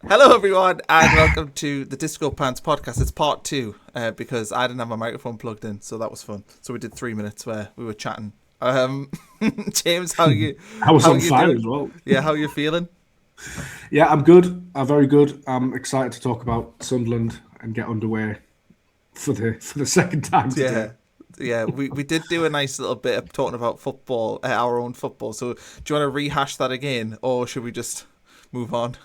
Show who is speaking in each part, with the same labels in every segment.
Speaker 1: Hello, everyone, and welcome to the Disco Pants podcast. It's part two because I didn't have my microphone plugged in, so that was fun. So we did 3 minutes where we were chatting. James, how you?
Speaker 2: I was
Speaker 1: How
Speaker 2: on
Speaker 1: you
Speaker 2: fire
Speaker 1: doing?
Speaker 2: as well.
Speaker 1: Yeah, how you feeling?
Speaker 2: Yeah, I'm good. I'm very good. I'm excited to talk about Sunderland and get underway for the second time today.
Speaker 1: Yeah, yeah. We did do a nice little bit of talking about football, our own football. So do you want to rehash that again, or should we just move on?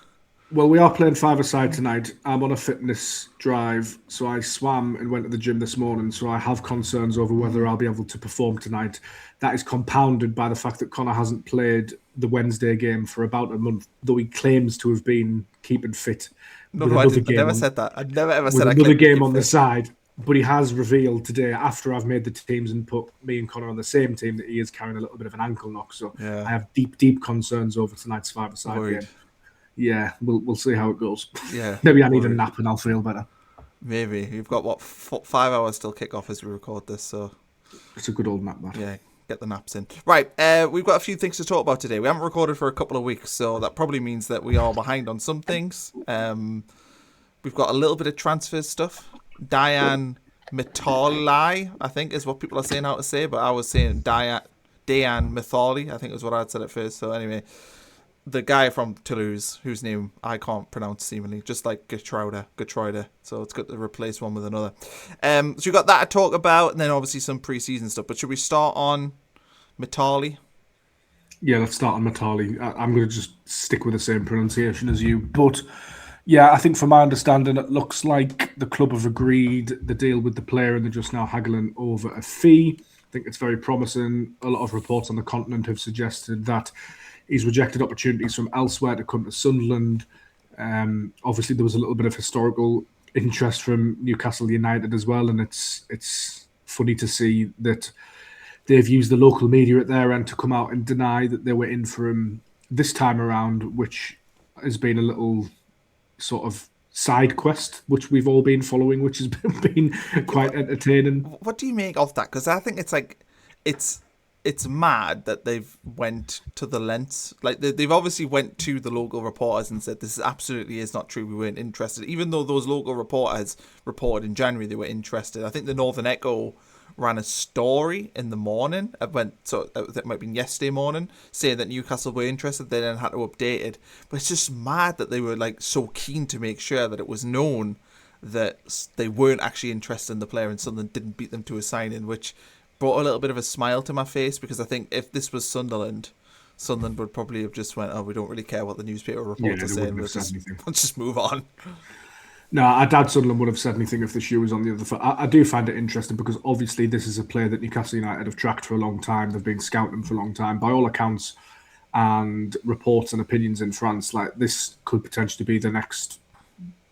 Speaker 2: Well, we are playing five-a-side tonight. I'm on a fitness drive, so I swam and went to the gym this morning. So I have concerns over whether I'll be able to perform tonight. That is compounded by the fact that Connor hasn't played the Wednesday game for about a month, though he claims to have been keeping fit with
Speaker 1: No, I
Speaker 2: another
Speaker 1: didn't. I
Speaker 2: game
Speaker 1: never
Speaker 2: on
Speaker 1: said that. I never ever
Speaker 2: with
Speaker 1: said I
Speaker 2: another
Speaker 1: claim to
Speaker 2: game
Speaker 1: keep
Speaker 2: on the
Speaker 1: fit.
Speaker 2: side. But he has revealed today, after I've made the teams and put me and Connor on the same team, that he is carrying a little bit of an ankle knock. So
Speaker 1: Yeah,
Speaker 2: I have deep, deep concerns over tonight's five-a-side
Speaker 1: worried.
Speaker 2: game. Yeah, we'll see how it goes.
Speaker 1: Yeah,
Speaker 2: Maybe I need a
Speaker 1: worried.
Speaker 2: nap and I'll feel better.
Speaker 1: Maybe you've got what 5 hours till kick off as we record this. So
Speaker 2: It's a good old nap, that.
Speaker 1: yeah, get the naps in. Right, we've got a few things to talk about today. We haven't recorded for a couple of weeks, so that probably means that we are behind on some things. We've got a little bit of transfer stuff. Diane Mitali, I think, is what people are saying how to say, but I was saying Diane Mithali, I think is what I'd said at first. So anyway, the guy from Toulouse, whose name I can't pronounce seemingly, just like Getreuder. So it's good to replace one with another. So we got that to talk about, and then obviously some pre-season stuff. But should we start on Mitali?
Speaker 2: Yeah, let's start on Matali. I'm going to just stick with the same pronunciation as you. But yeah, I think from my understanding, it looks like the club have agreed the deal with the player and they're just now haggling over a fee. I think it's very promising. A lot of reports on the continent have suggested that he's rejected opportunities from elsewhere to come to Sunderland. Obviously, there was a little bit of historical interest from Newcastle United as well, and it's funny to see that they've used the local media at their end to come out and deny that they were in for him this time around, which has been a little sort of side quest, which we've all been following, which has been
Speaker 1: Yeah,
Speaker 2: quite entertaining.
Speaker 1: what do you make of that? Because I think it's like it's it's mad that they've went to the lengths. Like they've obviously went to the local reporters and said this absolutely is not true. We weren't interested, even though those local reporters reported in January they were interested. I think the Northern Echo ran a story in the morning. It went so that might have been yesterday morning, saying that Newcastle were interested. They then had to update it, but it's just mad that they were like so keen to make sure that it was known that they weren't actually interested in the player and Sunderland didn't beat them to a signing, which brought a little bit of a smile to my face because I think if this was Sunderland, Sunderland would probably have just went, "Oh, we don't really care what the newspaper
Speaker 2: Yeah,
Speaker 1: reports are
Speaker 2: they
Speaker 1: saying.
Speaker 2: wouldn't have said anything.
Speaker 1: Let's just move on."
Speaker 2: No, I doubt Sunderland would have said anything if the shoe was on the other foot. I do find it interesting because obviously this is a player that Newcastle United have tracked for a long time. They've been scouting him for a long time. By all accounts and reports and opinions in France, like this could potentially be the next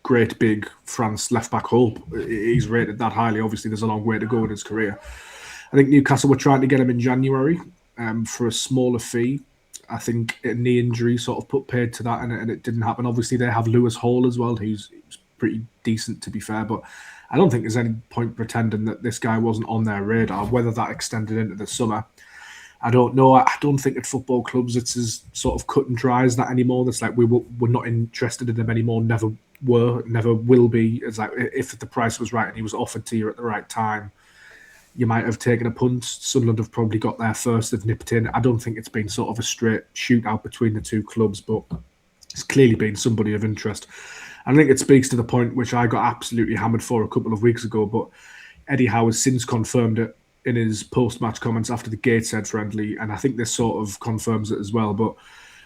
Speaker 2: great big France left back hope. He's rated that highly. Obviously, there's a long way to go in his career. I think Newcastle were trying to get him in January for a smaller fee. I think a knee injury sort of put paid to that, and it didn't happen. Obviously, they have Lewis Hall as well, who's pretty decent to be fair, but I don't think there's any point pretending that this guy wasn't on their radar. Whether that extended into the summer, I don't know. I don't think at football clubs it's as sort of cut and dry as that anymore. That's like we're not interested in them anymore. Never were, never will be. It's like if the price was right and he was offered to you at the right time, you might have taken a punt. Sunderland have probably got there first. They've nipped in. I don't think it's been sort of a straight shootout between the two clubs, but it's clearly been somebody of interest. I think it speaks to the point which I got absolutely hammered for a couple of weeks ago, but Eddie Howe has since confirmed it in his post-match comments after the Gateshead friendly, and I think this sort of confirms it as well. But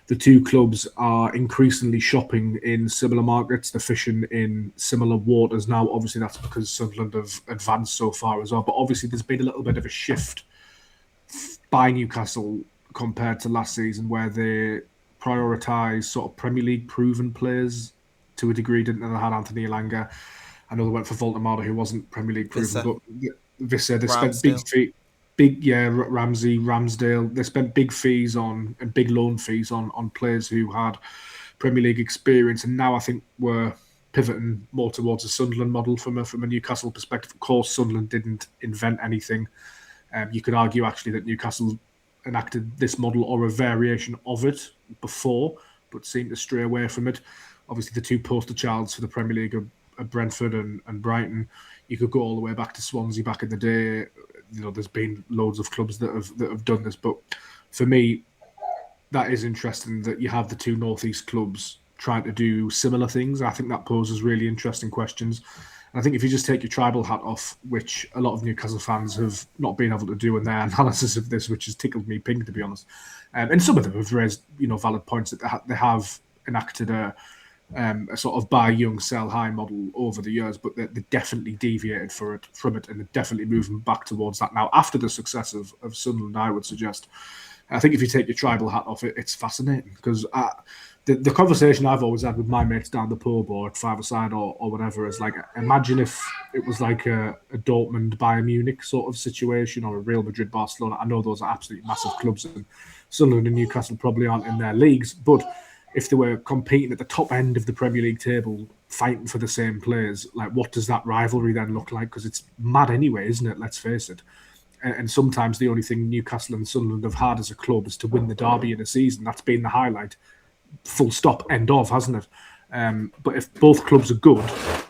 Speaker 2: the two clubs are increasingly shopping in similar markets. They're fishing in similar waters now. Obviously, that's because Sunderland have advanced so far as well. But obviously, there's been a little bit of a shift by Newcastle compared to last season, where they prioritise sort of Premier League proven players to a degree. Didn't they? They had Anthony Elanga. I know they went for Voltemada, who wasn't Premier League proven,
Speaker 1: Visser,
Speaker 2: but Visser, they spent
Speaker 1: Ramsdale.
Speaker 2: Ramsey, Ramsdale. They spent big fees on and big loan fees on players who had Premier League experience, and now I think we're pivoting more towards a Sunderland model from a Newcastle perspective. Of course, Sunderland didn't invent anything. You could argue actually that Newcastle enacted this model or a variation of it before, but seem to stray away from it. Obviously, the two poster childs for the Premier League are Brentford and Brighton. You could go all the way back to Swansea back in the day. There's been loads of clubs that have done this, but for me, that is interesting that you have the two Northeast clubs trying to do similar things. I think that poses really interesting questions. And I think if you just take your tribal hat off, which a lot of Newcastle fans have not been able to do in their analysis of this, which has tickled me pink, to be honest. And some of them have raised, valid points that they have enacted a sort of buy young, sell high model over the years, but they definitely deviated from it, and they're definitely moving back towards that now after the success of Sunderland, I would suggest. I think if you take your tribal hat off, it's fascinating because the conversation I've always had with my mates down the pub or at five-a-side or whatever is like, imagine if it was like a Dortmund Bayern Munich sort of situation or a Real Madrid Barcelona. I know those are absolutely massive clubs, and Sunderland and Newcastle probably aren't in their leagues, but if they were competing at the top end of the Premier League table, fighting for the same players, like what does that rivalry then look like? Because it's mad anyway, isn't it? Let's face it. And sometimes the only thing Newcastle and Sunderland have had as a club is to win the derby in a season. That's been the highlight. Full stop, end of, hasn't it? But if both clubs are good,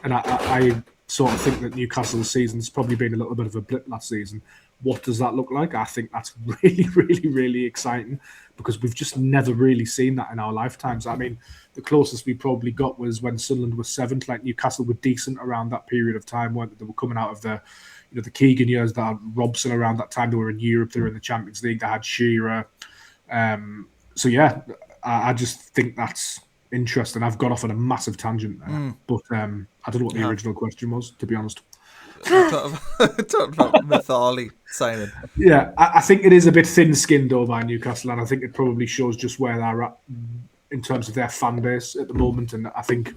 Speaker 2: and I sort of think that Newcastle's season's probably been a little bit of a blip last season, what does that look like? I think that's really, really, really exciting because we've just never really seen that in our lifetimes. I mean, the closest we probably got was when Sunderland was seventh. Like Newcastle were decent around that period of time, weren't they? They were coming out of the Keegan years. They had Robson around that time. They were in Europe. They were in the Champions League. They had Shearer. So yeah, I just think that's interesting. I've got off on a massive tangent there, but I don't know what the original question was, to be honest.
Speaker 1: Talking about Mithali signing.
Speaker 2: Yeah, I think it is a bit thin-skinned though by Newcastle, and I think it probably shows just where they're at in terms of their fan base at the moment. And I think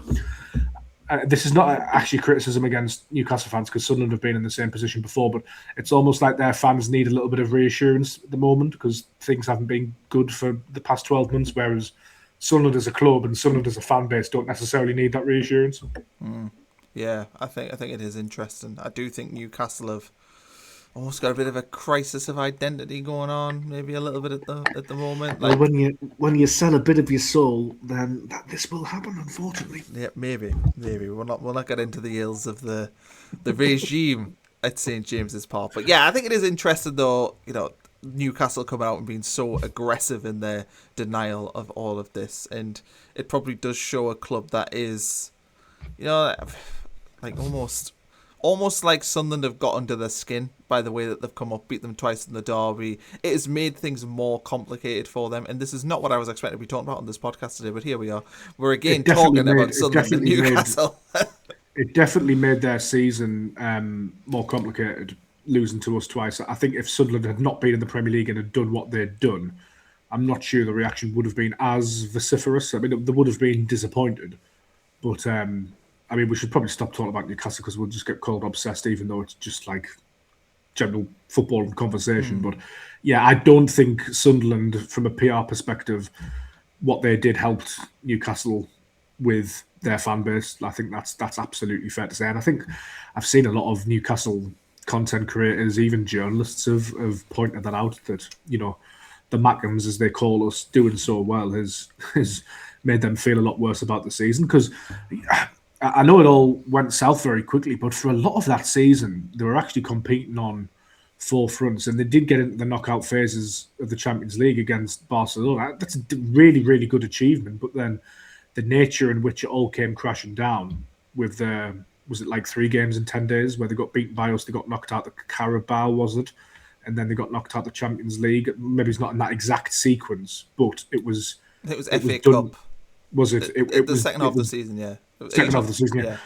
Speaker 2: this is not actually criticism against Newcastle fans because Sunderland have been in the same position before, but it's almost like their fans need a little bit of reassurance at the moment because things haven't been good for the past 12 months, whereas Sunderland as a club and Sunderland as a fan base don't necessarily need that reassurance.
Speaker 1: Yeah, I think it is interesting. I do think Newcastle have almost got a bit of a crisis of identity going on, maybe a little bit at the moment.
Speaker 3: Like, well, when you sell a bit of your soul, then this will happen, unfortunately.
Speaker 1: Yeah, maybe we'll not get into the ills of the regime at St James's Park. But yeah, I think it is interesting though. Newcastle coming out and being so aggressive in their denial of all of this, and it probably does show a club that is, like almost like Sunderland have got under their skin by the way that they've come up, beat them twice in the derby. It has made things more complicated for them, and this is not what I was expecting to be talking about on this podcast today, but here we are. We're again talking about Sunderland and Newcastle.
Speaker 2: It definitely made their season more complicated, losing to us twice. I think if Sunderland had not been in the Premier League and had done what they'd done, I'm not sure the reaction would have been as vociferous. I mean, they would have been disappointed, but we should probably stop talking about Newcastle because we'll just get called obsessed, even though it's just like general football conversation. But yeah, I don't think Sunderland, from a PR perspective, what they did helped Newcastle with their fan base. I think that's absolutely fair to say. And I think I've seen a lot of Newcastle content creators, even journalists, have pointed that out, that, the Mackhams, as they call us, doing so well has made them feel a lot worse about the season. Because I know it all went south very quickly, but for a lot of that season, they were actually competing on four fronts, and they did get into the knockout phases of the Champions League against Barcelona. That's a really, really good achievement. But then the nature in which it all came crashing down with was it like 3 games in 10 days where they got beaten by us, they got knocked out the Carabao, was it? And then they got knocked out the Champions League. Maybe it's not in that exact sequence, but it was
Speaker 1: FA Cup.
Speaker 2: Was it? It was
Speaker 1: the second half of the season, yeah.
Speaker 2: Second half of the season, yeah.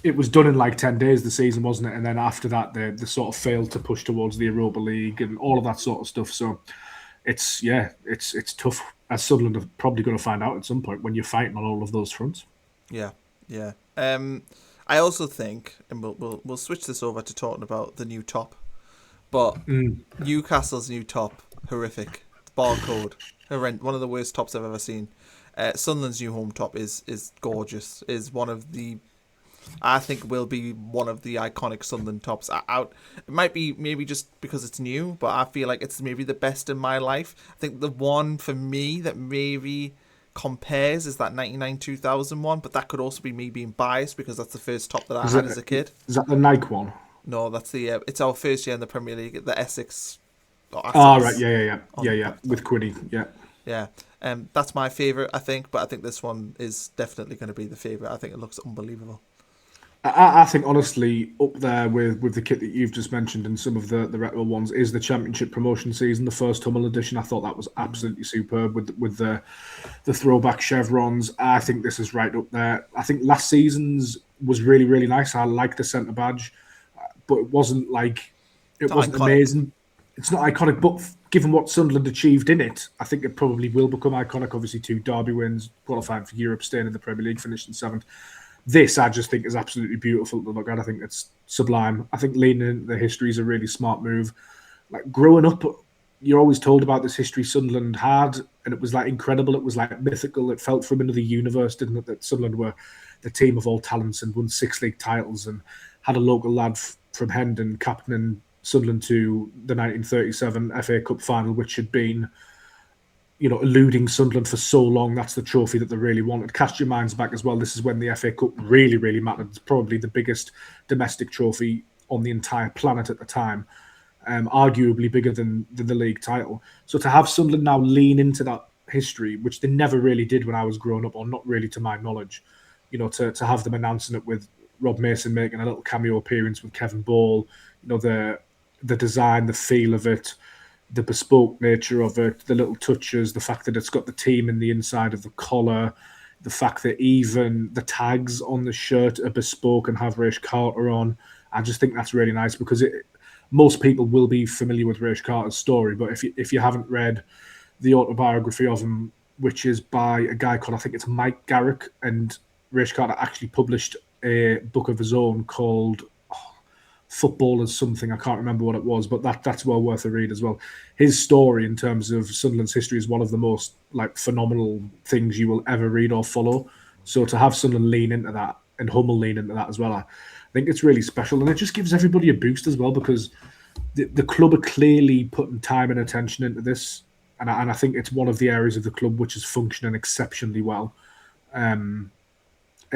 Speaker 2: It was done in like 10 days, the season, wasn't it? And then after that, they sort of failed to push towards the Europa League and all of that sort of stuff. So it's tough, as Sunderland are probably going to find out at some point, when you're fighting on all of those fronts.
Speaker 1: Yeah. I also think, and we'll switch this over to talking about the new top, but Newcastle's new top, horrific. Barcode, horrendous, one of the worst tops I've ever seen. Sunderland's new home top is gorgeous. Is one of the, I think, will be one of the iconic Sunderland tops out. It might be maybe just because it's new, but I feel like it's maybe the best in my life. I think the one for me that maybe compares is that 99-2000 one, but that could also be me being biased because that's the first top that I
Speaker 2: Is
Speaker 1: had
Speaker 2: that-
Speaker 1: as a kid.
Speaker 2: Is that the Nike one?
Speaker 1: No, that's the it's our first year in the Premier League, the Essex. Or
Speaker 2: Oh,
Speaker 1: Essex
Speaker 2: right, yeah,
Speaker 1: on-
Speaker 2: with Quiddy, yeah.
Speaker 1: Yeah, that's my favourite, I think, but I think this one is definitely going to be the favourite. I think it looks unbelievable.
Speaker 2: I think honestly up there with the kit that you've just mentioned and some of the retro ones is the Championship promotion season, the first Hummel edition. I thought that was absolutely superb with the throwback chevrons. I think this is right up there. I think last season's was really, really nice. I like the centre badge, but it wasn't
Speaker 1: iconic.
Speaker 2: amazing. It's not iconic, but given what Sunderland achieved in it, I think it probably will become iconic. Obviously, 2 derby wins, qualifying for Europe, staying in the Premier League, finishing 7th. This, I just think, is absolutely beautiful to look at. I think it's sublime. I think leaning into the history is a really smart move. Like growing up, you're always told about this history Sunderland had, and it was like incredible. It was like mythical. It felt from another universe, didn't it? That Sunderland were the team of all talents and won 6 league titles and had a local lad from Hendon captaining Sunderland to the 1937 FA Cup final, which had been, eluding Sunderland for so long. That's the trophy that they really wanted. Cast your minds back as well. This is when the FA Cup really, really mattered. It's probably the biggest domestic trophy on the entire planet at the time, arguably bigger than the league title. So to have Sunderland now lean into that history, which they never really did when I was growing up, or not really to my knowledge, to have them announcing it with Rob Mason making a little cameo appearance with Kevin Ball, the design, the feel of it, the bespoke nature of it, the little touches, the fact that it's got the team in the inside of the collar, the fact that even the tags on the shirt are bespoke and have Raish Carter on. I just think that's really nice because most people will be familiar with Raish Carter's story, but if you haven't read the autobiography of him, which is by a guy called, I think it's Mike Garrick, and Raish Carter actually published a book of his own called Footballers something. I can't remember what it was, but that's well worth a read as well. His story in terms of Sunderland's history is one of the most phenomenal things you will ever read or follow. So to have Sunderland lean into that and Hummel lean into that as well, I think it's really special, and it just gives everybody a boost as well because the club are clearly putting time and attention into this, and I think it's one of the areas of the club which is functioning exceptionally well.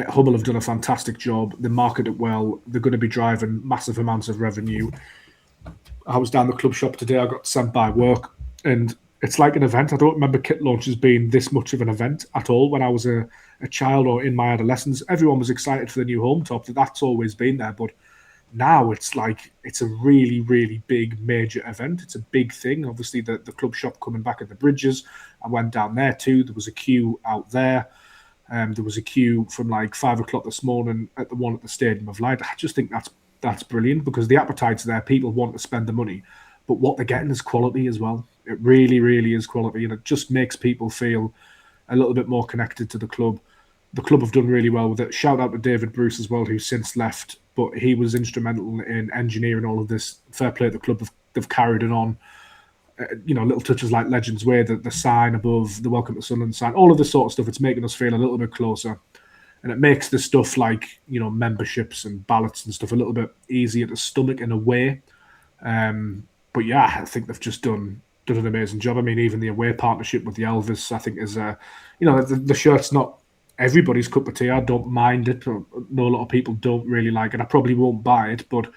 Speaker 2: Hummel have done a fantastic job. They market it well. They're going to be driving massive amounts of revenue. I was down the club shop today. I got sent by work, and it's like an event. I don't remember kit launches being this much of an event at all when I was a child or in my adolescence. Everyone was excited for the new home top. That's always been there, but now it's a really, really big major event. It's a big thing. Obviously, the club shop coming back at the Bridges. I went down there too. There was a queue out there. There was a queue from 5 o'clock this morning at the one at the Stadium of Light. I just think that's brilliant because the appetite's there. People want to spend the money, but what they're getting is quality as well. It really, really is quality, and it just makes people feel a little bit more connected to the club. The club have done really well with it. Shout out to David Bruce as well, who's since left, but he was instrumental in engineering all of this. Fair play to the club. They've carried it on. Little touches like Legends Way, the sign above, the Welcome to Sunderland sign, all of this sort of stuff. It's making us feel a little bit closer, and it makes the stuff memberships and ballots and stuff a little bit easier to stomach in a way. But yeah, I think they've just done an amazing job. I mean, even the away partnership with the Elvis, I think is the shirt's not everybody's cup of tea. I don't mind it. I know a lot of people don't really like it. I probably won't buy it, but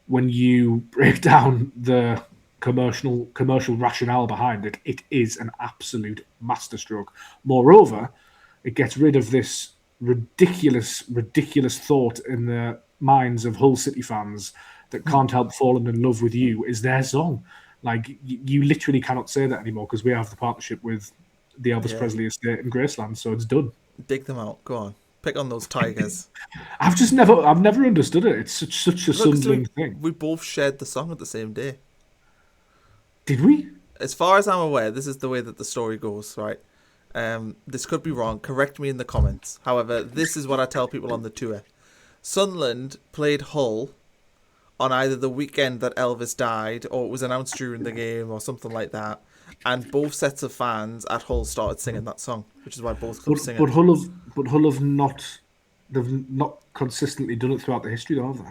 Speaker 2: when you break down the commercial rationale behind it, it is an absolute masterstroke. Moreover, it gets rid of this ridiculous thought in the minds of Hull City fans that Can't Help Falling in Love with You is their song. You literally cannot say that anymore because we have the partnership with the Elvis Presley estate in Graceland, so it's done.
Speaker 1: Dig them out. Go on. Pick on those tigers.
Speaker 2: I've never understood it. It's such a Sunderland thing.
Speaker 1: We both shared the song at the same day.
Speaker 2: Did we?
Speaker 1: As far as I'm aware, this is the way that the story goes, right? This could be wrong. Correct me in the comments. However, this is what I tell people on the tour. Sunderland played Hull on either the weekend that Elvis died or it was announced during the game or something like that. And both sets of fans at Hull started singing that song, which is why both clubs sing it.
Speaker 2: But Hull have not consistently done it throughout the history, though, have they?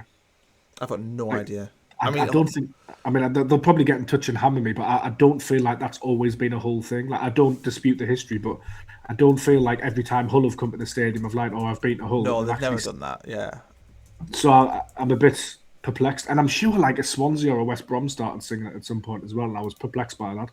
Speaker 1: I've got no idea.
Speaker 2: I don't think. I mean, they'll probably get in touch and hammer me, but I don't feel like that's always been a whole thing. Like, I don't dispute the history, but I don't feel like every time Hull have come to the stadium, I've like, oh, I've been to Hull.
Speaker 1: No,
Speaker 2: and
Speaker 1: they've
Speaker 2: actually
Speaker 1: never done that. Yeah.
Speaker 2: So I'm a bit perplexed, and I'm sure like a Swansea or a West Brom started singing it at some point as well, and I was perplexed by that.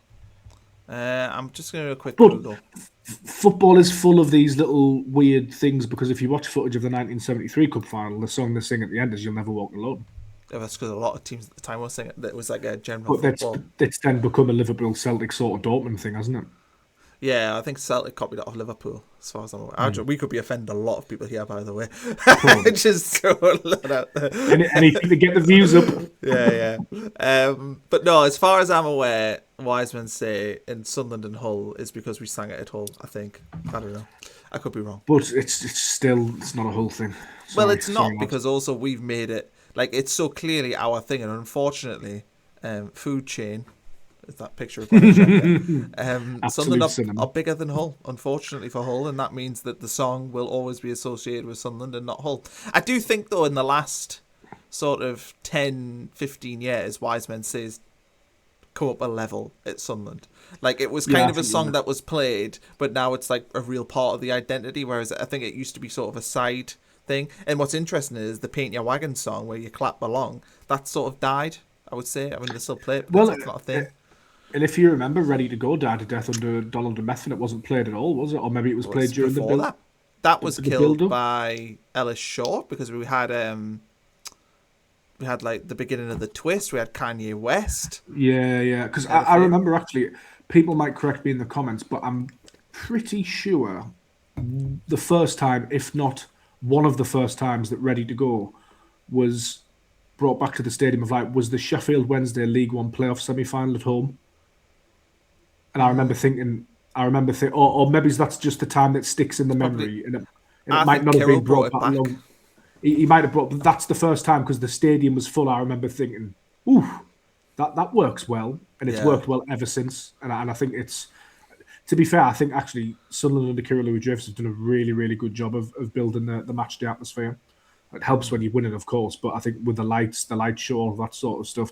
Speaker 1: I'm just going to do a quick
Speaker 2: But
Speaker 1: Google.
Speaker 2: Football is full of these little weird things because if you watch footage of the 1973 Cup final, the song they sing at the end is "You'll Never Walk Alone."
Speaker 1: Yeah, that's because a lot of teams at the time were singing it. That was like a general
Speaker 2: But
Speaker 1: football.
Speaker 2: it's then become a Liverpool Celtic sort of Dortmund thing, hasn't it?
Speaker 1: Yeah, I think Celtic copied it off Liverpool, as far as I'm aware. We could be offending a lot of people here, by the way. Just throwing that out there.
Speaker 2: Anything to get the views up.
Speaker 1: Yeah. But no, as far as I'm aware, wise men say in Sunderland and Hull is because we sang it at Hull, I think. I don't know. I could be wrong.
Speaker 2: But it's not a whole thing.
Speaker 1: Well, it's not, because also we've made it, like, it's so clearly our thing, and unfortunately, Food Chain, is that picture of Sunderland are bigger than Hull, unfortunately for Hull, and that means that the song will always be associated with Sunderland and not Hull. I do think, though, in the last sort of 10, 15 years, Wise Men Say's come up a level at Sunderland. Like, it was kind of a song that was played, but now it's like a real part of the identity, whereas I think it used to be sort of a side thing. And what's interesting is the Paint Your Wagon song, where you clap along, that sort of died, I would say. I mean, they still play it, but it's not a thing.
Speaker 2: And if you remember, Ready to Go died to death under Donald and Methven. It wasn't played at all, was it? Or maybe it was played during the build.
Speaker 1: That was killed by Ellis Short, because we had like the beginning of the twist. We had Kanye West.
Speaker 2: Yeah. Because I remember, actually, people might correct me in the comments, but I'm pretty sure the first time, if not one of the first times, that Ready to Go was brought back to the Stadium of Light was the Sheffield Wednesday League One playoff semi-final at home. And I remember thinking, or maybe that's just the time that sticks in the memory, and it might not have been brought back along. He might have brought, but that's the first time, because the stadium was full. I remember thinking, "Ooh, that works well," and it's worked well ever since. And I think it's, to be fair, I think actually Sunderland under Kieran Louis-Dreyfus have done a really, really good job of building the match day atmosphere. It helps when you win it, of course, but I think with the lights, the light show, all that sort of stuff,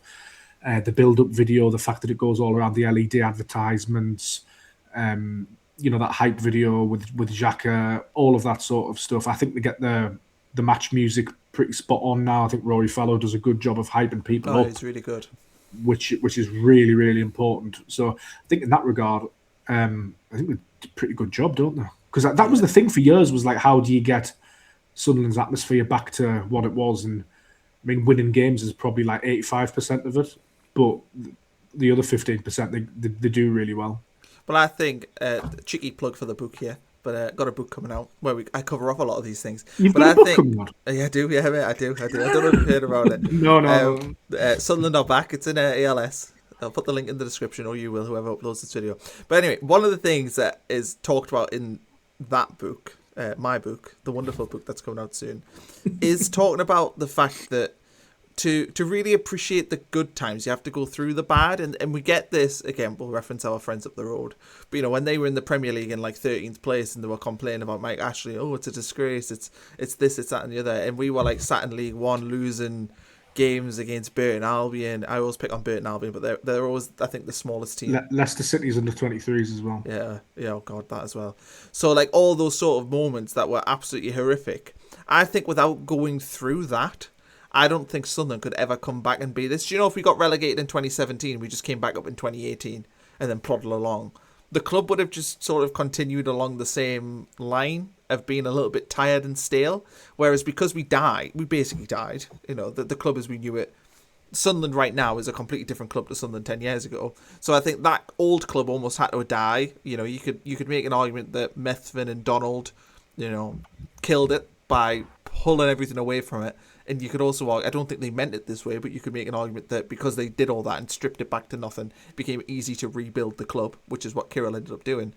Speaker 2: the build-up video, the fact that it goes all around, the LED advertisements, that hype video with Xhaka, all of that sort of stuff. I think they get the match music pretty spot on now. I think Rory Fallow does a good job of hyping people up.
Speaker 1: It's really good.
Speaker 2: Which is really, really important. So I think in that regard, I think they did a pretty good job, don't they? Because that was the thing for years, was like, how do you get Sunderland's atmosphere back to what it was? And I mean, winning games is probably like 85% of it, but the other 15% they do really well.
Speaker 1: Well, I think cheeky plug for the book here, but got a book coming out where I cover off a lot of these things.
Speaker 2: You've got a book coming out?
Speaker 1: Yeah, I do. Yeah, mate, I do. I don't know if you've heard about it.
Speaker 2: No.
Speaker 1: Sunderland are back. It's in ALS. I'll put the link in the description, or you will, whoever uploads this video. But anyway, one of the things that is talked about in that book, my book, the wonderful book that's coming out soon, is talking about the fact that to really appreciate the good times, you have to go through the bad. And we get this, again, we'll reference our friends up the road. But, when they were in the Premier League in like 13th place and they were complaining about Mike Ashley, oh, it's a disgrace, it's this, it's that and the other. And we were like sat in League One losing games against Burton Albion. I always pick on Burton Albion, but they're always, I think, the smallest team.
Speaker 2: Leicester City's under 23s as well.
Speaker 1: Yeah, oh God, that as well. So like all those sort of moments that were absolutely horrific, I think without going through that, I don't think Sunderland could ever come back and be this. Do you know, if we got relegated in 2017, we just came back up in 2018 and then plodded along, the club would have just sort of continued along the same line of being a little bit tired and stale. Whereas because we basically died, the club as we knew it, Sunderland right now is a completely different club to Sunderland 10 years ago. So I think that old club almost had to die. You could make an argument that Methven and Donald, killed it by pulling everything away from it. And you could also argue, I don't think they meant it this way, but you could make an argument that because they did all that and stripped it back to nothing, it became easy to rebuild the club, which is what Kirill ended up doing.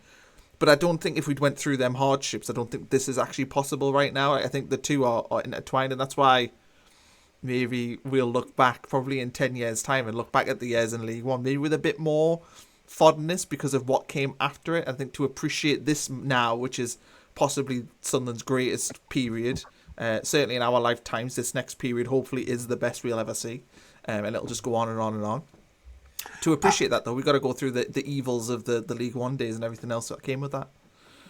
Speaker 1: But I don't think if we'd went through them hardships, I don't think this is actually possible right now. I think the two are intertwined, and that's why maybe we'll look back probably in 10 years' time and look back at the years in League One, maybe with a bit more fondness because of what came after it. I think to appreciate this now, which is possibly Sunderland's greatest period, certainly in our lifetimes, this next period hopefully is the best we'll ever see. and it'll just go on and on and on. To appreciate that, though, we've got to go through the evils of the League One days and everything else that came with that.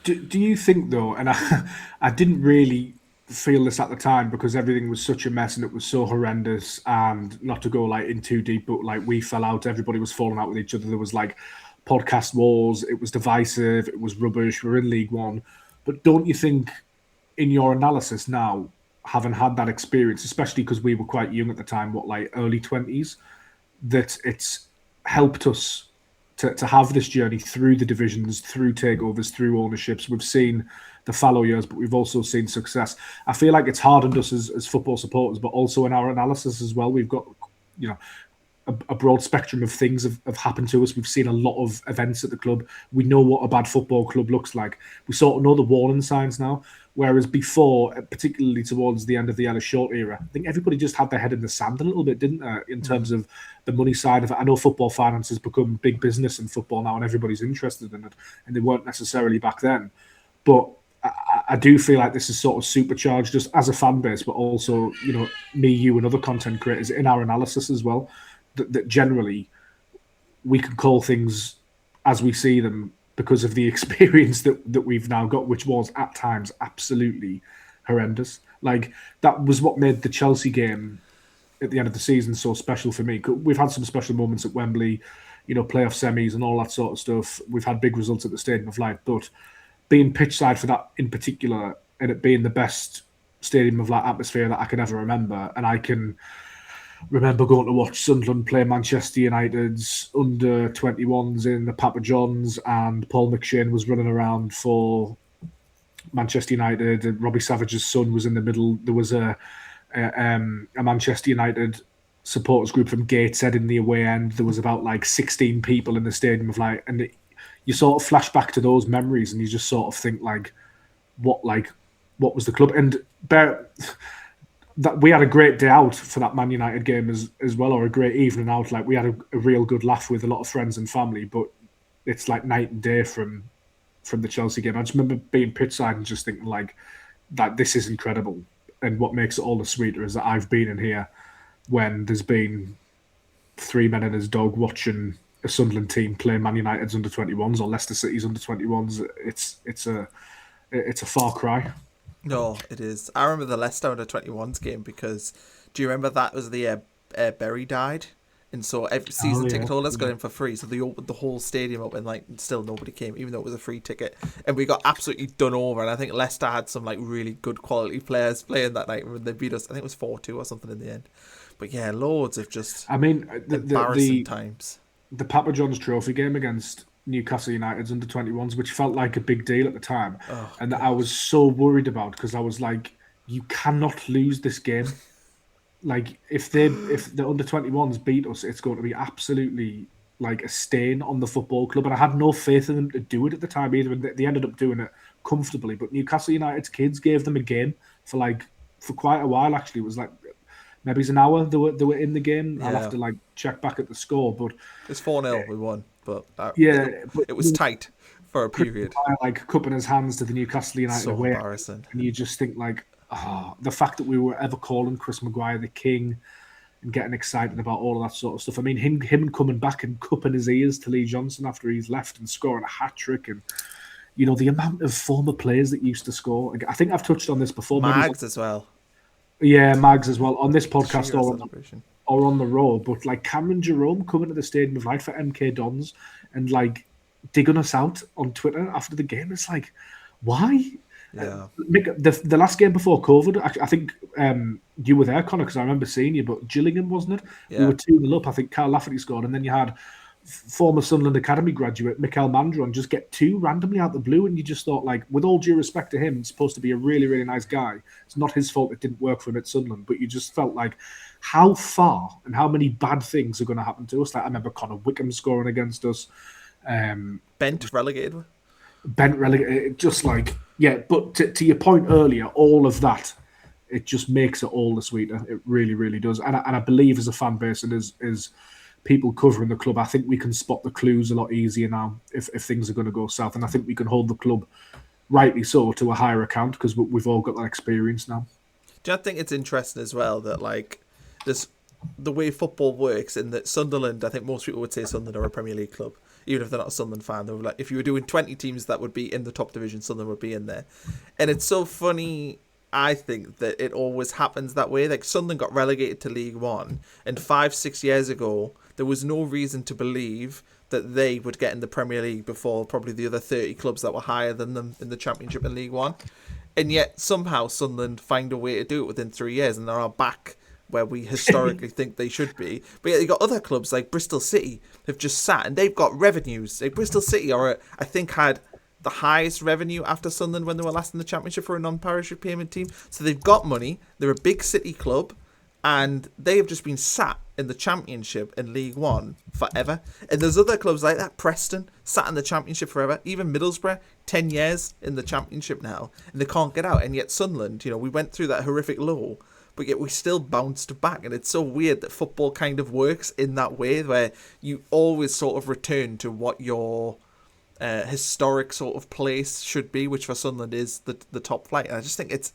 Speaker 2: Do you think, though, and I didn't really feel this at the time because everything was such a mess and it was so horrendous, and not to go like in too deep, but like we fell out, everybody was falling out with each other. There was like podcast wars, it was divisive, it was rubbish. We're in League One. But don't you think in your analysis now, having had that experience, especially because we were quite young at the time, like early 20s, that it's helped us to have this journey through the divisions, through takeovers, through ownerships? We've seen the fallow years, but we've also seen success. I feel like it's hardened us as football supporters, but also in our analysis as well. We've got, a broad spectrum of things have happened to us. We've seen a lot of events at the club. We know what a bad football club looks like. We sort of know the warning signs now. Whereas before, particularly towards the end of the Ellis Short era, I think everybody just had their head in the sand a little bit, didn't they, in terms of the money side of it. I know football finance has become big business in football now and everybody's interested in it, and they weren't necessarily back then. But I do feel like this is sort of supercharged just as a fan base, but also, me, you and other content creators in our analysis as well, that generally we can call things as we see them because of the experience that we've now got, which was at times absolutely horrendous. Like, that was what made the Chelsea game at the end of the season so special for me. We've had some special moments at Wembley, playoff semis and all that sort of stuff. We've had big results at the Stadium of Light, but being pitchside for that in particular, and it being the best Stadium of Light atmosphere that I can ever remember, and I can remember going to watch Sunderland play Manchester United's under 21s in the Papa John's, and Paul McShane was running around for Manchester United, and Robbie Savage's son was in the middle. There was a Manchester United supporters group from Gateshead in the away end. There was about like 16 people in the Stadium of Light, and you sort of flash back to those memories, and you just sort of think what was the club? And that we had a great day out for that Man United game as well, or a great evening out. Like, we had a real good laugh with a lot of friends and family, but it's like night and day from the Chelsea game. I just remember being pitchside and just thinking that this is incredible. And what makes it all the sweeter is that I've been in here when there's been three men and his dog watching a Sunderland team play Man United's under 21s or Leicester City's under 21s. It's a far cry.
Speaker 1: No, it is. I remember the Leicester under 21s game because do you remember that was the year Berry died? And so every season ticket holders got in for free. So they opened the whole stadium up and still nobody came, even though it was a free ticket. And we got absolutely done over. And I think Leicester had some really good quality players playing that night when they beat us. I think it was 4-2 or something in the end. But yeah, loads of just embarrassing times.
Speaker 2: The Papa John's Trophy game against Newcastle United's under 21s, which felt like a big deal at the time, and that I was so worried about because I was like, you cannot lose this game. Like, if the under 21s beat us, it's going to be absolutely like a stain on the football club. And I had no faith in them to do it at the time either, and they ended up doing it comfortably. But Newcastle United's kids gave them a game for quite a while. Actually, it was like maybe it's an hour they were in the game. Yeah. I'll have to check back at the score, but
Speaker 1: it's 4-0 we won. But it was tight for a period.
Speaker 2: Cupping his hands to the Newcastle United
Speaker 1: so
Speaker 2: away,
Speaker 1: embarrassing.
Speaker 2: And you just think the fact that we were ever calling Chris Maguire the king and getting excited about all of that sort of stuff. I mean, him coming back and cupping his ears to Lee Johnson after he's left and scoring a hat trick, and the amount of former players that used to score. I think I've touched on this before.
Speaker 1: Mags as well.
Speaker 2: Yeah, Mags as well on this podcast or on the road, but Cameron Jerome coming to the Stadium of Light for MK Dons and digging us out on Twitter after the game. It's why?
Speaker 1: Yeah.
Speaker 2: The last game before COVID, I think you were there, Connor, because I remember seeing you, but Gillingham, wasn't it? Yeah. We were 2-0 up. I think Carl Lafferty scored, and then you had former Sunderland Academy graduate Mikel Mandron just get two randomly out the blue, and you just thought, with all due respect to him, he's supposed to be a really, really nice guy. It's not his fault it didn't work for him at Sunderland, but you just felt how far and how many bad things are going to happen to us. I remember Connor Wickham scoring against us.
Speaker 1: Bent relegated.
Speaker 2: Just but to your point earlier, all of that, it just makes it all the sweeter. It really, really does. And I believe as a fan base and as people covering the club, I think we can spot the clues a lot easier now if things are going to go south. And I think we can hold the club, rightly so, to a higher account because we've all got that experience now.
Speaker 1: Do you think it's interesting as well that there's the way football works in that Sunderland, I think most people would say Sunderland are a Premier League club, even if they're not a Sunderland fan. They were like, if you were doing 20 teams that would be in the top division, Sunderland would be in there. And it's so funny, I think, that it always happens that way. Like, Sunderland got relegated to League One, and 5-6 years ago, there was no reason to believe that they would get in the Premier League before probably the other 30 clubs that were higher than them in the Championship and League One. And yet, somehow, Sunderland find a way to do it within 3 years, and they're back where we historically think they should be. But yet, you got other clubs like Bristol City have just sat, and they've got revenues. Like, Bristol City I think, had the highest revenue after Sunderland when they were last in the Championship for a non-parish payment team. So they've got money. They're a big city club, and they have just been sat in the Championship and League One forever. And there's other clubs like that. Preston sat in the Championship forever. Even Middlesbrough, 10 years in the Championship now, and they can't get out. And yet Sunderland, we went through that horrific low, but yet we still bounced back. And it's so weird that football kind of works in that way, where you always sort of return to what your historic sort of place should be, which for Sunderland is the top flight. And I just think it's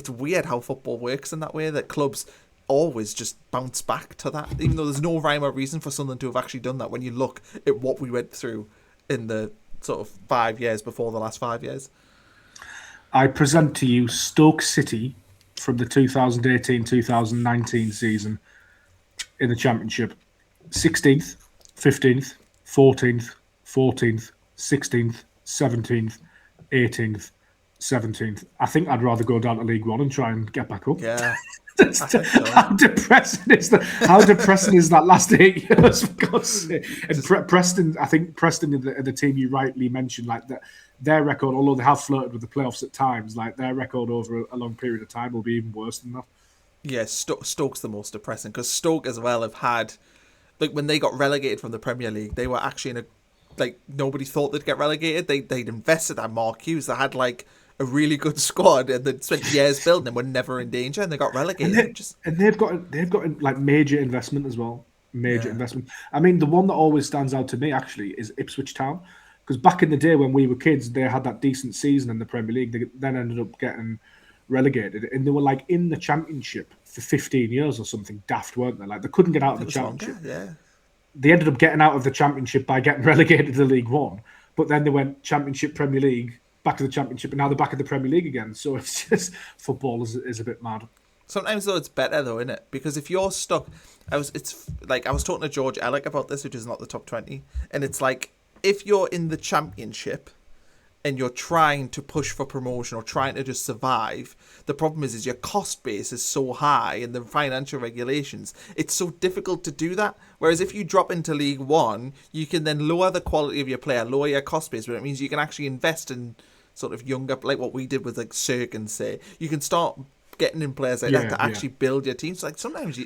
Speaker 1: weird how football works in that way, that clubs always just bounce back to that, even though there's no rhyme or reason for Sunderland to have actually done that when you look at what we went through in the sort of 5 years before the last 5 years.
Speaker 2: I present to you Stoke City from the 2018-2019 season in the Championship. 16th, 15th, 14th, 14th, 16th, 17th, 18th, 17th. I think I'd rather go down to League One and try and get back up.
Speaker 1: Yeah.
Speaker 2: How depressing is that? How depressing is that last 8 years? For God's sake. And Preston, I think Preston are the team you rightly mentioned, like that. Their record, although they have flirted with the playoffs at times, like their record over a long period of time will be even worse than that. Yeah,
Speaker 1: Stoke's the most depressing, because Stoke as well have had, like, when they got relegated from the Premier League, they were actually in nobody thought they'd get relegated. They'd invested at Mark Hughes. They had like a really good squad, and they'd spent years building and were never in danger, and they got relegated.
Speaker 2: And they've got like major investment as well. Major investment. I mean, the one that always stands out to me actually is Ipswich Town. Because back in the day when we were kids, they had that decent season in the Premier League. They then ended up getting relegated. And they were like in the Championship for 15 years or something daft, weren't they? Like they couldn't get out of the Championship.
Speaker 1: Longer, yeah.
Speaker 2: They ended up getting out of the Championship by getting relegated to League One. But then they went Championship, Premier League, back to the Championship, and now they're back in the Premier League again. So it's just, football is a bit mad.
Speaker 1: Sometimes though it's better though, isn't it? Because if you're stuck, I was talking to George Ellick about this, which is not the top 20, and it's like, if you're in the Championship and you're trying to push for promotion or trying to just survive, the problem is your cost base is so high and the financial regulations, it's so difficult to do that. Whereas if you drop into League One, you can then lower the quality of your player, lower your cost base, but it means you can actually invest in sort of younger, like what we did with like Serkin, say. You can start getting in players like that to actually build your teams. Like sometimes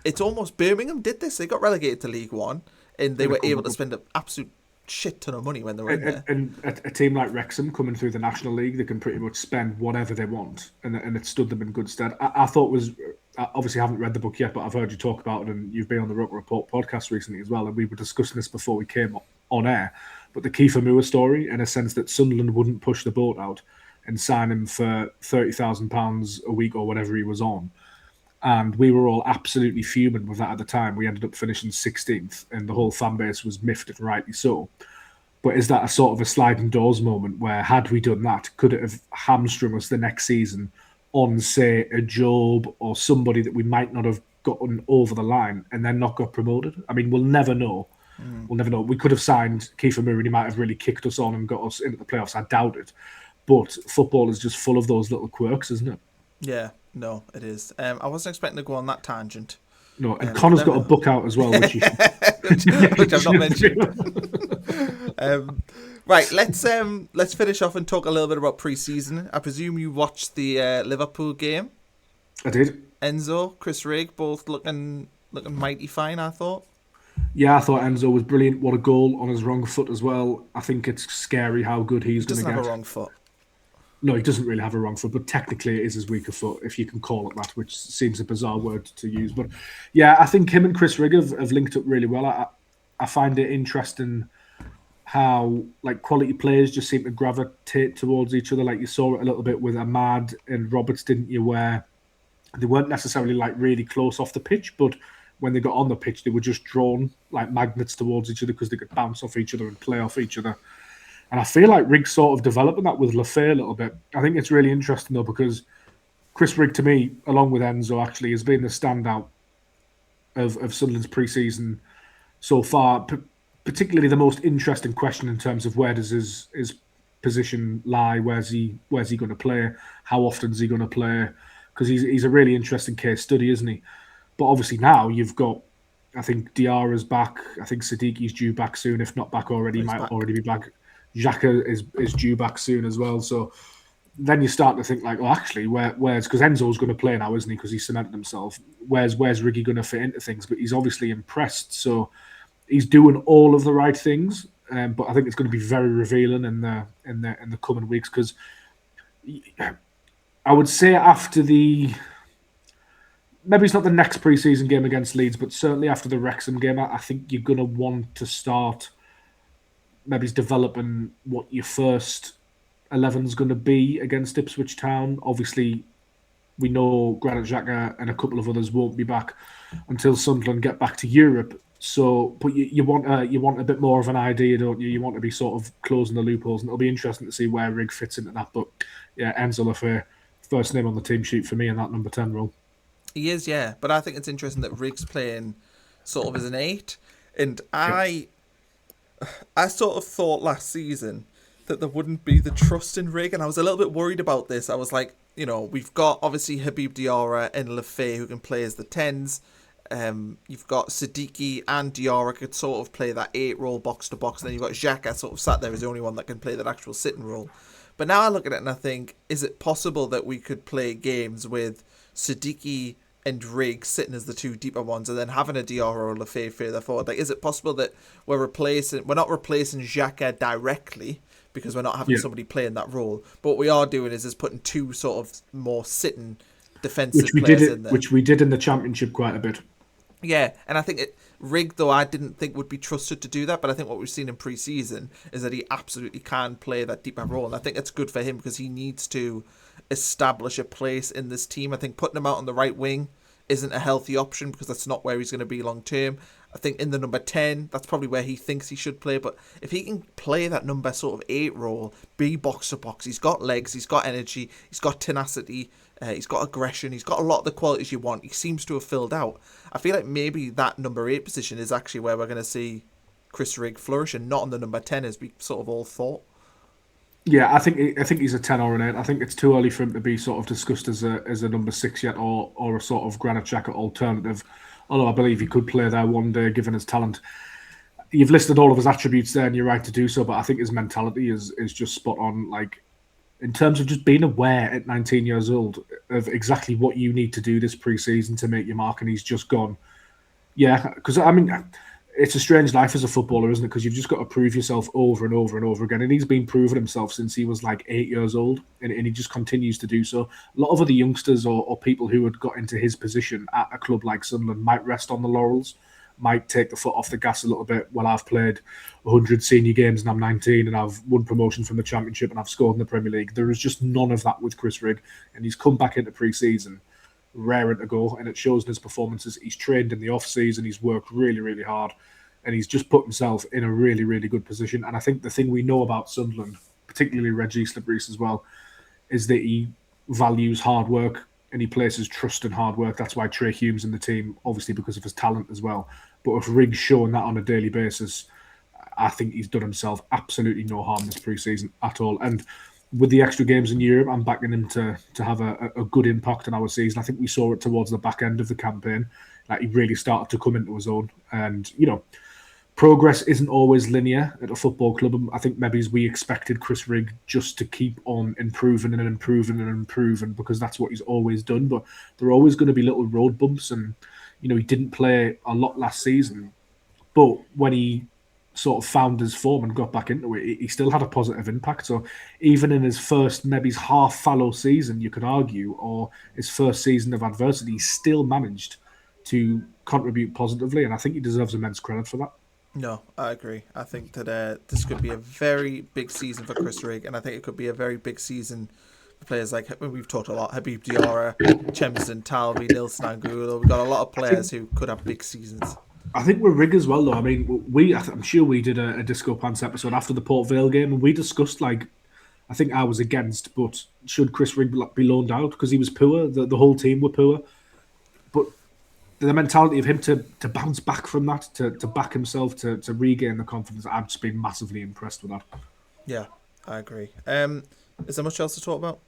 Speaker 1: it's almost, Birmingham did this. They got relegated to League One and they were able to spend an absolute shit ton of money when they were in there.
Speaker 2: And a team like Wrexham coming through the National League, they can pretty much spend whatever they want, and it stood them in good stead. I thought was, obviously I haven't read the book yet, but I've heard you talk about it, and you've been on the Rock Report podcast recently as well, and we were discussing this before we came on air, but the Kiefer Moore story, in a sense that Sunderland wouldn't push the boat out and sign him for £30,000 a week or whatever he was on. And we were all absolutely fuming with that at the time. We ended up finishing 16th, and the whole fan base was miffed, and rightly so. But is that a sort of a sliding doors moment where, had we done that, could it have hamstrung us the next season on, say, a Job or somebody that we might not have gotten over the line and then not got promoted? I mean, we'll never know. We'll never know. We could have signed Kiefer Moore and he might have really kicked us on and got us into the playoffs. I doubt it. But football is just full of those little quirks, isn't it?
Speaker 1: Yeah. No, it is. I wasn't expecting to go on that tangent.
Speaker 2: No, and Connor's got a book out as well, which
Speaker 1: which I've not mentioned. Right, let's finish off and talk a little bit about pre-season. I presume you watched the Liverpool game.
Speaker 2: I did.
Speaker 1: Enzo, Chris Rigg, both looking mighty fine, I thought.
Speaker 2: Yeah, I thought Enzo was brilliant. What a goal on his wrong foot as well. I think it's scary how good he's going to get.
Speaker 1: He doesn't have a wrong foot.
Speaker 2: No, he doesn't really have a wrong foot, but technically it is his weaker foot, if you can call it that, which seems a bizarre word to use. But yeah, I think him and Chris Rigg have linked up really well. I find it interesting how like quality players just seem to gravitate towards each other. Like you saw it a little bit with Ahmad and Roberts, didn't you? Where They weren't necessarily like really close off the pitch, but when they got on the pitch, they were just drawn like magnets towards each other because they could bounce off each other and play off each other. And I feel like Rigg's sort of developing that with Lafay a little bit. I think it's really interesting though because Chris Rigg, to me, along with Enzo, actually has been the standout of Sunderland's pre-season so far. Particularly the most interesting question in terms of where does his position lie? Where's he going to play? How often is he going to play? Because he's a really interesting case study, isn't he? But obviously now you've got, I think Diarra's back. I think Sadiqi's due back soon. If not back already, he might already be back. Xhaka is due back soon as well. So then you start to think like, well, actually, where's because Enzo's going to play now, isn't he? Because he's cemented himself. Where's Riggy going to fit into things? But he's obviously impressed. So he's doing all of the right things. But I think it's going to be very revealing in the coming weeks because I would say after maybe it's not the next pre-season game against Leeds, but certainly after the Wrexham game, I think you're going to want to start maybe developing what your first 11's going to be against Ipswich Town. Obviously, we know Granit Xhaka and a couple of others won't be back until Sunderland get back to Europe. So, but you want a bit more of an idea, don't you? You want to be sort of closing the loopholes, and it'll be interesting to see where Rigg fits into that. But yeah, Enzo Lafay, first name on the team sheet for me in that number 10 role.
Speaker 1: He is, yeah. But I think it's interesting that Rigg's playing sort of as an 8. And I sort of thought last season that there wouldn't be the trust in Rigg, and I was a little bit worried about this. I was like, we've got obviously Habib Diarra and Lafay who can play as the 10s. You've got Siddiqui and Diarra could sort of play that 8 role box to box, and then you've got Xhaka sort of sat there as the only one that can play that actual sitting role. But now I look at it and I think, is it possible that we could play games with Siddiqui and Rigg sitting as the 2 deeper ones, and then having a Diarra or Lafay further forward? Like, is it possible that we're not replacing Xhaka directly because we're not having somebody playing that role, but what we are doing is putting 2 sort of more sitting defensive players in there,
Speaker 2: which we did in the Championship quite a bit.
Speaker 1: Yeah, and I think Rigg, though, I didn't think would be trusted to do that, but I think what we've seen in pre-season is that he absolutely can play that deeper role, and I think it's good for him because he needs to establish a place in this team. I think putting him out on the right wing isn't a healthy option because that's not where he's going to be long term. I think in the number 10, that's probably where he thinks he should play, but if he can play that number sort of 8 role, be box to box, he's got legs, he's got energy, he's got tenacity, he's got aggression, he's got a lot of the qualities you want. He seems to have filled out. I feel like maybe that number 8 position is actually where we're going to see Chris Rigg flourish, and not on the number 10 as we sort of all thought.
Speaker 2: Yeah, I think he's a 10 or an 8. I think it's too early for him to be sort of discussed as a number 6 yet, or a sort of Granit Xhaka alternative. Although I believe he could play there one day, given his talent. You've listed all of his attributes there, and you're right to do so. But I think his mentality is just spot on. Like, in terms of just being aware at 19 years old of exactly what you need to do this pre-season to make your mark, and he's just gone. Yeah, because I mean, it's a strange life as a footballer, isn't it? Because you've just got to prove yourself over and over and over again. And he's been proving himself since he was like 8 years old, and he just continues to do so. A lot of other youngsters or people who had got into his position at a club like Sunderland might rest on the laurels, might take the foot off the gas a little bit. Well, I've played 100 senior games and I'm 19 and I've won promotion from the Championship and I've scored in the Premier League. There is just none of that with Chris Rigg, and he's come back into pre-season raring to go, and it shows in his performances. He's trained in the off-season, he's worked really, really hard, and he's just put himself in a really, really good position. And I think the thing we know about Sunderland, particularly Reggie Slibreese as well, is that he values hard work and he places trust in hard work. That's why Trey Hume's in the team, obviously because of his talent as well. But if Rigg's showing that on a daily basis, I think he's done himself absolutely no harm this pre-season at all. And with the extra games in Europe, I'm backing him to have a good impact on our season. I think we saw it towards the back end of the campaign. Like, he really started to come into his own. And, progress isn't always linear at a football club. I think maybe as we expected Chris Rigg just to keep on improving and improving and improving, because that's what he's always done. But there are always going to be little road bumps, and he didn't play a lot last season. But when he sort of found his form and got back into it, he still had a positive impact. So even in his first, maybe his half fallow season, you could argue, or his first season of adversity, he still managed to contribute positively, and I think he deserves immense credit for that.
Speaker 1: No, I agree. I think that this could be a very big season for Chris Rigg, and I think it could be a very big season players like, we've talked a lot, Habib Diarra, Chemston, Talby, Nilsson, Angulo. We've got a lot of players who could have big seasons.
Speaker 2: I think we're rigged as well, though. I mean, I'm sure we did a Disco Pants episode after the Port Vale game, and we discussed, like, I think I was against, but should Chris Rigg be loaned out because he was poor? The whole team were poor. But the mentality of him to bounce back from that, to back himself, to regain the confidence, I've just been massively impressed with that.
Speaker 1: Yeah, I agree. Is there much else to talk about?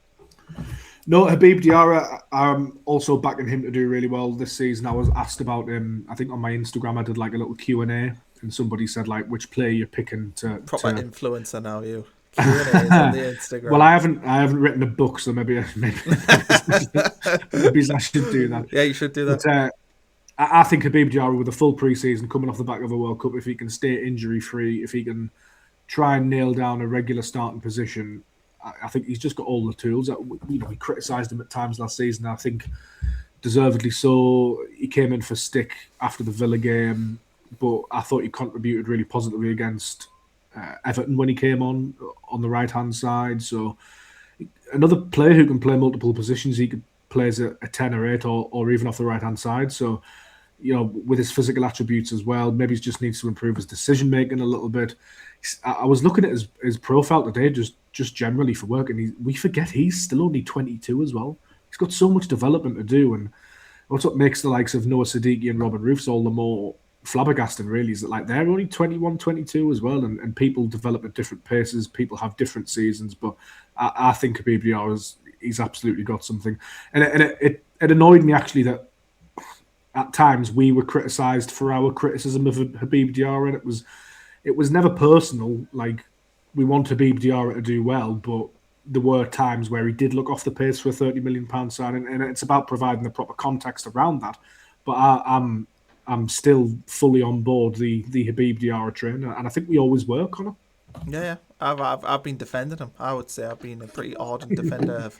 Speaker 2: No, Habib Diarra, I'm also backing him to do really well this season. I was asked about him, I think on my Instagram I did like a little Q&A, and somebody said like which player you're picking to...
Speaker 1: Proper influencer now, you. Q&As on the Instagram.
Speaker 2: Well, I haven't written a book, so maybe I should do that.
Speaker 1: Yeah, you should do that.
Speaker 2: But, I think Habib Diarra with a full pre-season coming off the back of a World Cup, if he can stay injury-free, if he can try and nail down a regular starting position, I think he's just got all the tools. We criticised him at times last season. I think deservedly so. He came in for stick after the Villa game, but I thought he contributed really positively against Everton when he came on the right-hand side. So another player who can play multiple positions. He could play as a 10 or 8 or even off the right-hand side. So, with his physical attributes as well, maybe he just needs to improve his decision-making a little bit. I was looking at his profile today, just generally for work, and we forget he's still only 22 as well. He's got so much development to do, and that's what makes the likes of Noah Siddiqui and Robin Roofs all the more flabbergasting, really, is that like they're only 21, 22 as well, and people develop at different paces, people have different seasons, but I think Habib Diarra he's absolutely got something. And it annoyed me actually that at times we were criticised for our criticism of Habib Diarra, and it was never personal. Like, we want Habib Diarra to do well, but there were times where he did look off the pace for a £30 million signing, and it's about providing the proper context around that. But I'm still fully on board the Habib Diarra train, and I think we always were, Connor.
Speaker 1: Yeah. I've been defending him. I would say I've been a pretty ardent defender of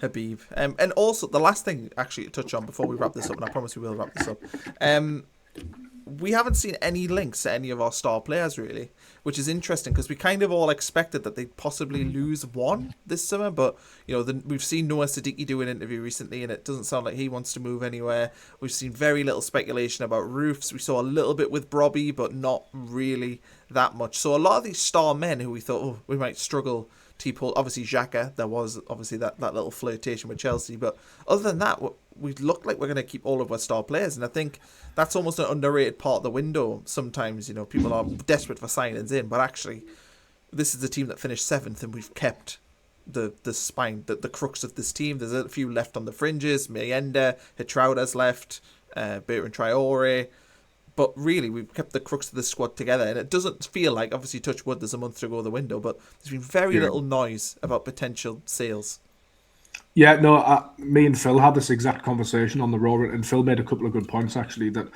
Speaker 1: Habib. And also, the last thing actually to touch on before we wrap this up, and I promise we will wrap this up, we haven't seen any links to any of our star players, really, which is interesting because we kind of all expected that they'd possibly lose one this summer. But, we've seen Noah Siddiqui do an interview recently, and it doesn't sound like he wants to move anywhere. We've seen very little speculation about Roofs. We saw a little bit with Brobby, but not really that much. So a lot of these star men who we thought, we might struggle to pull, obviously Xhaka, there was obviously that little flirtation with Chelsea, but other than that, we look like we're going to keep all of our star players, and I think that's almost an underrated part of the window. Sometimes, people are desperate for signings in, but actually this is the team that finished 7th, and we've kept the spine, the crux of this team. There's a few left on the fringes. Mayenda, Hitrauda's left, Bertrand Traore, but really, we've kept the crux of the squad together, and it doesn't feel like, obviously, touch wood, there's a month to go the window, but there's been very little noise about potential sales.
Speaker 2: Yeah, no, me and Phil had this exact conversation on the Raw, and Phil made a couple of good points, actually, that,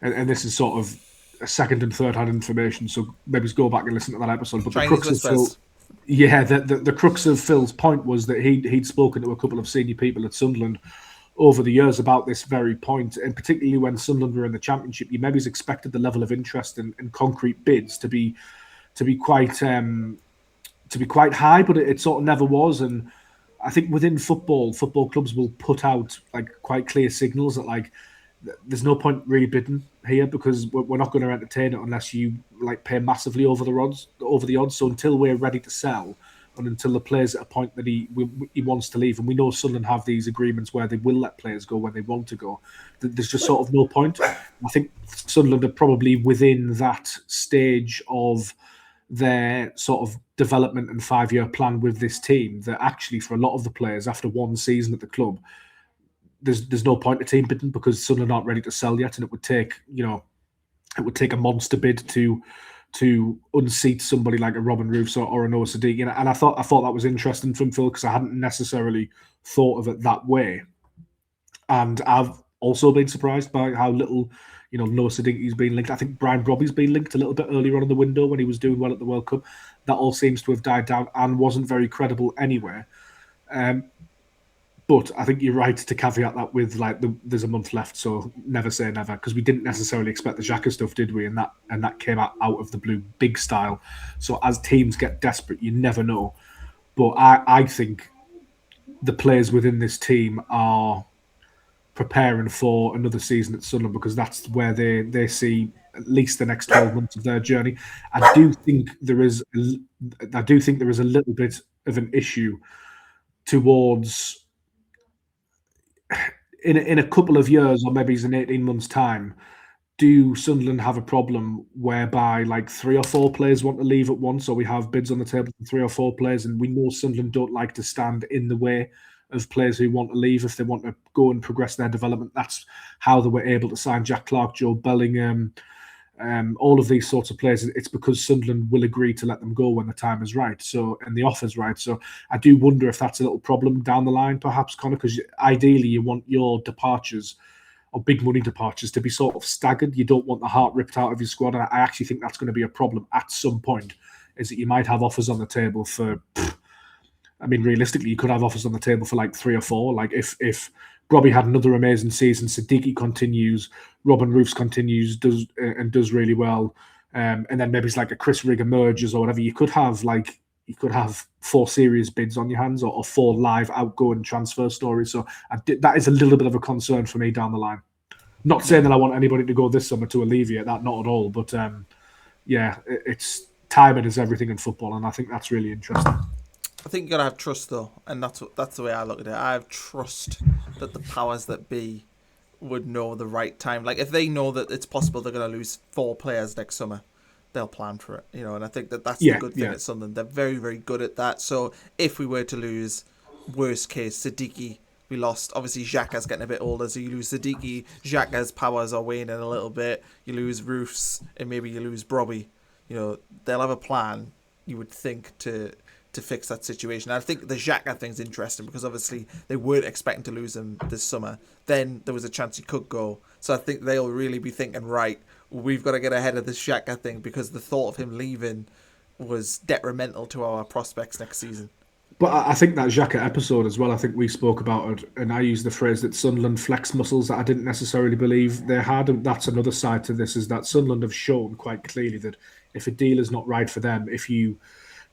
Speaker 2: and this is sort of a second and third hand information, so maybe just go back and listen to that episode. But the crux of Phil, the crux of Phil's point was that he'd spoken to a couple of senior people at Sunderland over the years about this very point, and particularly when Sunderland were in the Championship, you maybe expected the level of interest in concrete bids to be quite high, but it sort of never was. And I think within football clubs will put out like quite clear signals that like there's no point really bidding here because we're not going to entertain it unless you like pay massively over the odds. So until we're ready to sell, and until the player's at a point that he wants to leave, and we know Sunderland have these agreements where they will let players go when they want to go, there's just sort of no point. I think Sunderland are probably within that stage of their sort of development and 5-year plan with this team that actually for a lot of the players after one season at the club, there's no point to team bidding because Sunderland aren't ready to sell yet, and it would take a monster bid to unseat somebody like a Robin Roofs or a Noah Siddiqui. And I thought that was interesting from Phil because I hadn't necessarily thought of it that way. And I've also been surprised by how little, Noah Siddiqui's been linked. I think Brian Brobby's been linked a little bit earlier on in the window when he was doing well at the World Cup. That all seems to have died down and wasn't very credible anywhere. But I think you're right to caveat that with there's a month left, so never say never, because we didn't necessarily expect the Xhaka stuff, did we? And that came out of the blue, big style. So as teams get desperate, you never know. But I think the players within this team are preparing for another season at Sunderland, because that's where they see at least the next 12 months of their journey. I do think there is a little bit of an issue towards in a couple of years, or maybe in 18 months' time. Do Sunderland have a problem whereby like 3 or 4 players want to leave at once, or we have bids on the table for 3 or 4 players, and we know Sunderland don't like to stand in the way of players who want to leave if they want to go and progress their development? That's how they were able to sign Jack Clark, Joe Bellingham, all of these sorts of players. It's because Sunderland will agree to let them go when the time is right, so, and the offer's right. So I do wonder if that's a little problem down the line, perhaps, Connor, because ideally you want your departures, or big money departures, to be sort of staggered. You don't want the heart ripped out of your squad. And I actually think that's going to be a problem at some point, is that you might have offers on the table for, I mean, realistically, you could have offers on the table for like 3 or 4. Like if Robbie had another amazing season, Siddiqui continues, Robin Roofs continues, does really well, and then maybe it's like a Chris Rigg emerges or whatever. You could have 4 serious bids on your hands, or 4 live outgoing transfer stories. So that is a little bit of a concern for me down the line. Not saying that I want anybody to go this summer to alleviate that, not at all. But it's timing is everything in football, and I think that's really interesting.
Speaker 1: I think you gotta have trust though, and that's the way I look at it. I have trust that the powers that be would know the right time. Like if they know that it's possible they're gonna lose 4 players next summer, they'll plan for it, and I think that's the good thing at Sunderland. They're very, very good at that. So if we were to lose, worst case, Siddiqui, we lost. Obviously, Xhaka's getting a bit older, so you lose Siddiqui. Xhaka's powers are waning a little bit. You lose Roofs, and maybe you lose Brobby. They'll have a plan, you would think, to fix that situation. I think the Xhaka thing's interesting because obviously they weren't expecting to lose him this summer. Then there was a chance he could go. So I think they'll really be thinking, right, we've got to get ahead of this Xhaka thing, because the thought of him leaving was detrimental to our prospects next season.
Speaker 2: But I think that Xhaka episode as well, I think we spoke about it, and I used the phrase that Sunderland flexed muscles that I didn't necessarily believe they had. And that's another side to this, is that Sunderland have shown quite clearly that if a deal is not right for them, if you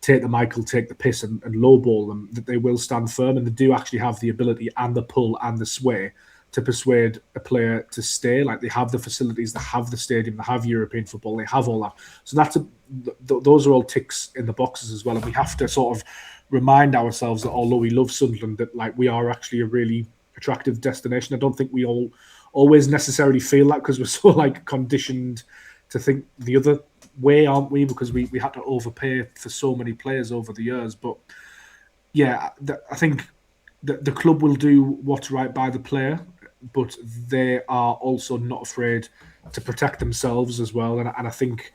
Speaker 2: take the piss and lowball them, that they will stand firm, and they do actually have the ability and the pull and the sway to persuade a player to stay. Like, they have the facilities, they have the stadium, they have European football, they have all that. So those are all ticks in the boxes as well, and we have to sort of remind ourselves that although we love Sunderland, that like we are actually a really attractive destination. I don't think we all always necessarily feel that, because we're so like conditioned to think the other way, aren't we? Because we had to overpay for so many players over the years. But yeah, I think the club will do what's right by the player, but they are also not afraid to protect themselves as well. And I think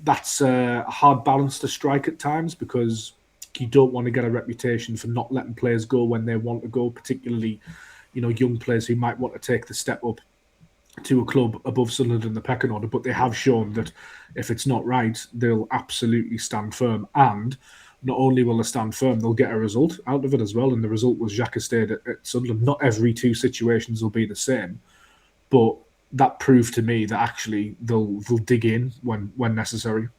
Speaker 2: that's a hard balance to strike at times, because you don't want to get a reputation for not letting players go when they want to go, particularly, young players who might want to take the step up to a club above Sunderland in the pecking order. But they have shown that if it's not right, they'll absolutely stand firm. And not only will they stand firm, they'll get a result out of it as well. And the result was Xhaka stayed at Sunderland. Not every 2 situations will be the same, but that proved to me that actually they'll dig in when necessary.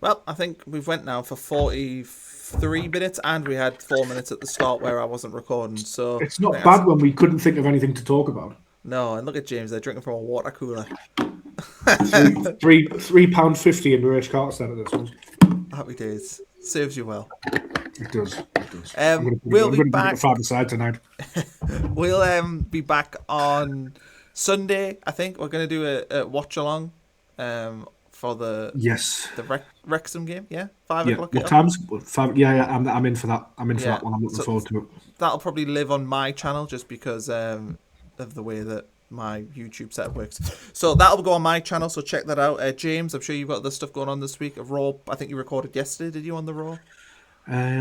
Speaker 1: Well, I think we've went now for 43 minutes, and we had 4 minutes at the start where I wasn't recording. So
Speaker 2: it's not bad when we couldn't think of anything to talk about.
Speaker 1: No, and look at James, they're drinking from a water cooler.
Speaker 2: £3.50 in the Rich Carter Centre, this one.
Speaker 1: Happy days. Serves you well.
Speaker 2: It does.
Speaker 1: We'll be back.
Speaker 2: Father side tonight.
Speaker 1: We'll be back on Sunday. I think we're going to do a watch along for the Wrexham game. Yeah, 5 o'clock.
Speaker 2: What times? 5. Yeah. I'm in for that. I'm in for that one. I'm looking forward to it.
Speaker 1: That'll probably live on my channel just because of the way that my YouTube setup works. So that'll go on my channel, so check that out. James, I'm sure you've got other stuff going on this week. Raw, I think you recorded yesterday, did you, on the Raw?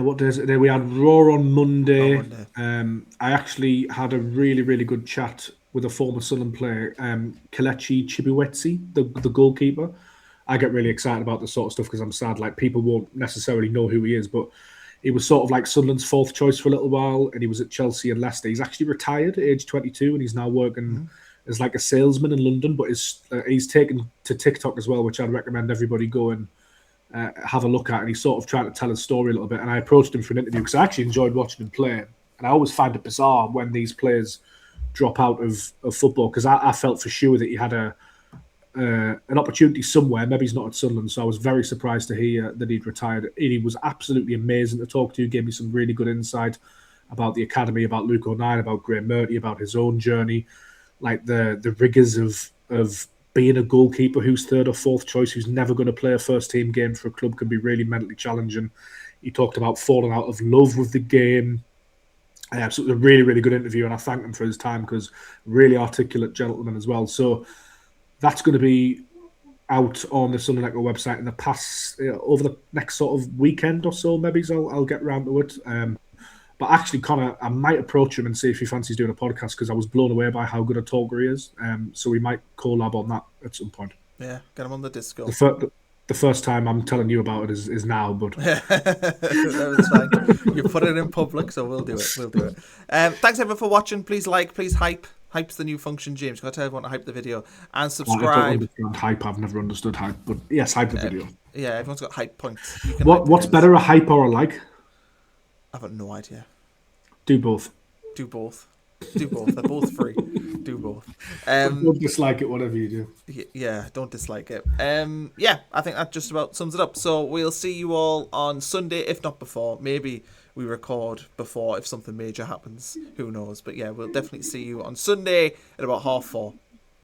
Speaker 2: What day is it today? We had Raw on Monday. I actually had a really, really good chat with a former Sunderland player, Kelechi Chibuwetsi, the goalkeeper. I get really excited about this sort of stuff because I'm sad, like, people won't necessarily know who he is, but he was sort of like Sunderland's 4th choice for a little while, and he was at Chelsea and Leicester. He's actually retired at age 22, and he's now working as like a salesman in London, but he's taken to TikTok as well, which I'd recommend everybody go and have a look at. And he's sort of trying to tell his story a little bit. And I approached him for an interview because I actually enjoyed watching him play. And I always find it bizarre when these players drop out of football, because I felt for sure that he had an opportunity somewhere. Maybe he's not at Sunderland, so I was very surprised to hear that he'd retired. He was absolutely amazing to talk to. He gave me some really good insight about the academy, about Luke O'Neill, about Graham Murty, about his own journey, like the rigours of being a goalkeeper who's third or fourth choice, who's never going to play a first team game for a club, can be really mentally challenging. He talked about falling out of love with the game. So it was a really, really good interview, and I thank him for his time, because really articulate gentleman as well. So that's going to be out on the Sunderland website in the past, over the next sort of weekend or so, maybe. So I'll get round to it. But actually, Connor, I might approach him and see if he fancies doing a podcast, because I was blown away by how good a talker he is. So we might collab on that at some point.
Speaker 1: Yeah, get him on the Disco.
Speaker 2: The first time I'm telling you about it is now, but
Speaker 1: It's fine. You put it in public, so we'll do it. Thanks everyone for watching. Please like, please hype. Hype's the new function, James. Got to tell everyone to hype the video and subscribe.
Speaker 2: I don't understand hype. I've never understood hype, but yes, hype the video.
Speaker 1: Yeah, everyone's got hype points.
Speaker 2: What's better, a hype or a like?
Speaker 1: I've got no idea.
Speaker 2: Do both.
Speaker 1: Do both. They're both free. Do both.
Speaker 2: Don't dislike it, whatever you do.
Speaker 1: Yeah, don't dislike it. Yeah, I think that just about sums it up. So we'll see you all on Sunday, if not before. Maybe we record before if something major happens. Who knows? But yeah, we'll definitely see you on Sunday at about 4:30.